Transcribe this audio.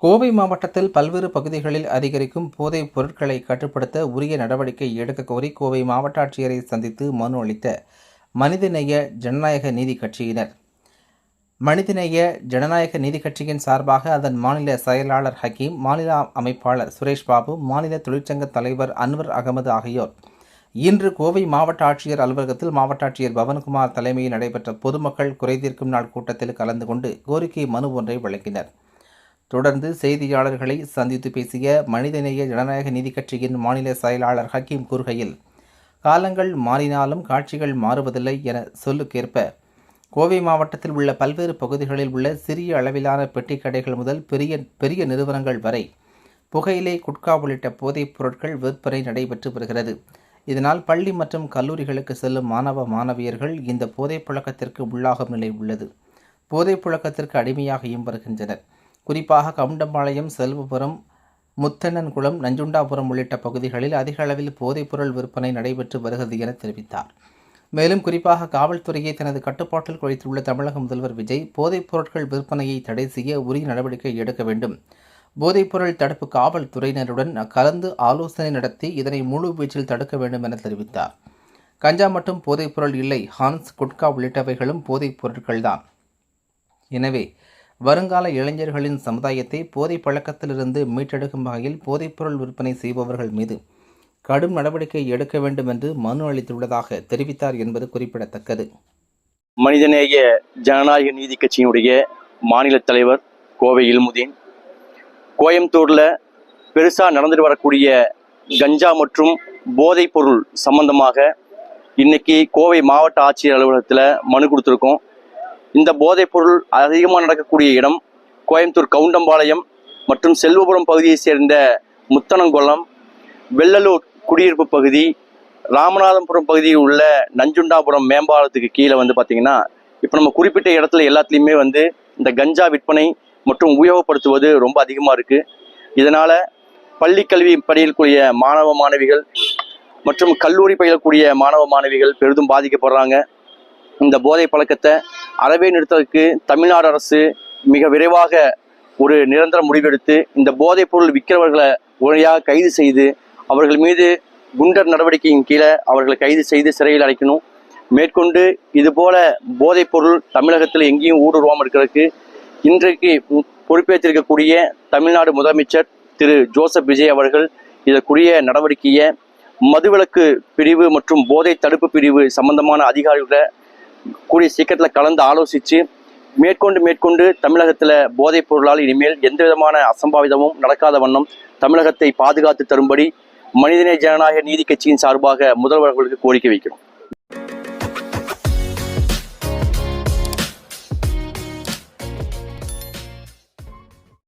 கோவை மாவட்டத்தில் பல்வேறு பகுதிகளில் அதிகரிக்கும் போதைப் பொருட்களை கட்டுப்படுத்த உரிய நடவடிக்கை எடுக்க கோரி கோவை மாவட்ட ஆட்சியரை சந்தித்து மனு அளித்த மனிதநேய ஜனநாயக நீதி கட்சியினர். மனிதநேய ஜனநாயக நீதி கட்சியின் சார்பாக அதன் மாநில செயலாளர் ஹக்கீம், மாநில அமைப்பாளர் சுரேஷ் பாபு, மாநில தொழிற்சங்க தலைவர் அன்வர் அகமது ஆகியோர் இன்று கோவை மாவட்ட ஆட்சியர் அலுவலகத்தில் மாவட்ட ஆட்சியர் பவன்குமார் தலைமையில் நடைபெற்ற பொதுமக்கள் குறைதீர்க்கும் நாள் கூட்டத்தில் கலந்து கொண்டு கோரிக்கை மனு ஒன்றை வழங்கினர். தொடர்ந்து செய்தியாளர்களை சந்தித்து பேசிய மனிதநேய ஜனநாயக நீதி கட்சியின் மாநில செயலாளர் ஹக்கீம் கூறுகையில், காலங்கள் மாறினாலும் காட்சிகள் மாறுவதில்லை என சொல்லுக்கேற்ப கோவை மாவட்டத்தில் உள்ள பல்வேறு பகுதிகளில் உள்ள சிறிய அளவிலான பெட்டி கடைகள் முதல் பெரிய நிறுவனங்கள் வரை புகையிலை, குட்கா உள்ளிட்ட போதைப் பொருட்கள் விற்பனை நடைபெற்று வருகிறது. இதனால் பள்ளி மற்றும் கல்லூரிகளுக்கு செல்லும் மாணவ மாணவியர்கள் இந்த போதைப் புழக்கத்திற்கு உள்ளாகும் நிலை உள்ளது. போதைப் புழக்கத்திற்கு அடிமையாகியும் வருகின்றனர். குறிப்பாக கவுண்டம்பாளையம், செல்வபுரம், முத்தண்ணன்குளம், நஞ்சுண்டாபுரம் உள்ளிட்ட பகுதிகளில் அதிக அளவில் போதைப்பொருள் விற்பனை நடைபெற்று வருகிறது என தெரிவித்தார். மேலும் குறிப்பாக காவல்துறையை தனது கட்டுப்பாட்டில் குறைத்துள்ள தமிழக முதல்வர் விஜய் போதைப் பொருட்கள் விற்பனையை தடை செய்ய உரிய நடவடிக்கை எடுக்க வேண்டும். போதைப்பொருள் தடுப்பு காவல்துறையினருடன் கலந்து ஆலோசனை நடத்தி இதனை முழு வீச்சில் தடுக்க வேண்டும் என தெரிவித்தார். கஞ்சா மட்டும் போதைப்பொருள் இல்லை, ஹான்ஸ், குட்கா உள்ளிட்டவைகளும் போதைப் பொருட்கள்தான். எனவே வருங்கால இளைஞர்களின் சமுதாயத்தை போதை பழக்கத்திலிருந்து மீட்டெடுக்கும் வகையில் போதைப்பொருள் விற்பனை செய்பவர்கள் மீது கடும் நடவடிக்கை எடுக்க வேண்டும் என்று மனு அளித்துள்ளதாக தெரிவித்தார் என்பது குறிப்பிடத்தக்கது. மனிதநேய ஜனநாயக நீதி கட்சியினுடைய மாநில தலைவர் கோவை இல்முதீன், கோயம்புத்தூரில் பெருசாக நடந்துட்டு வரக்கூடிய கஞ்சா மற்றும் போதைப் பொருள் சம்பந்தமாக இன்னைக்கு கோவை மாவட்ட ஆட்சியர் அலுவலகத்தில் மனு கொடுத்துருக்கோம். இந்த போதைப் பொருள் அதிகமாக நடக்கக்கூடிய இடம் கோயம்புத்தூர் கவுண்டம்பாளையம் மற்றும் செல்வபுரம் பகுதியை சேர்ந்த முத்தனங்குளம், வெள்ளலூர் குடியிருப்பு பகுதி, ராமநாதபுரம் பகுதியில் உள்ள நஞ்சுண்டாபுரம் மேம்பாலத்துக்கு கீழே பார்த்திங்கன்னா இப்போ நம்ம குறிப்பிட்ட இடத்துல எல்லாத்துலேயுமே இந்த கஞ்சா விற்பனை மற்றும் உபயோகப்படுத்துவது ரொம்ப அதிகமாக இருக்குது. இதனால் பள்ளி கல்வி பயிலக்கூடிய மாணவ மாணவிகள் மற்றும் கல்லூரி பயிலக்கூடிய மாணவ மாணவிகள் பெரிதும் பாதிக்கப்படுறாங்க. இந்த போதை பழக்கத்தை அறவே நிறுத்தத்துக்கு தமிழ்நாடு அரசு மிக விரைவாக ஒரு நிரந்தர முடிவெடுத்து இந்த போதைப் பொருள் விற்கிறவர்களை உடனடியாக கைது செய்து அவர்கள் மீது குண்டர் நடவடிக்கையின் கீழே அவர்களை கைது செய்து சிறையில் அடைக்கணும். மேற்கொண்டு இதுபோல போதைப் பொருள் தமிழகத்தில் எங்கேயும் ஊடுருவாமல் இருக்கிறதுக்கு இன்றைக்கு பொறுப்பேற்றிருக்கக்கூடிய தமிழ்நாடு முதலமைச்சர் திரு ஜோசப் விஜய் அவர்கள் இதற்குரிய நடவடிக்கையை மதுவிலக்கு பிரிவு மற்றும் போதை தடுப்பு பிரிவு சம்பந்தமான அதிகாரிகளை கூடிய சீக்கிரத்தில் கலந்து ஆலோசித்து மேற்கொண்டு தமிழகத்தில் போதைப் பொருளால் இனிமேல் எந்த விதமான அசம்பாவிதமும் நடக்காத வண்ணம் தமிழகத்தை பாதுகாத்து தரும்படி மனிதநேய ஜனநாயக நீதி கட்சியின் சார்பாக முதல்வர்களுக்கு கோரிக்கை வைக்கிறோம்.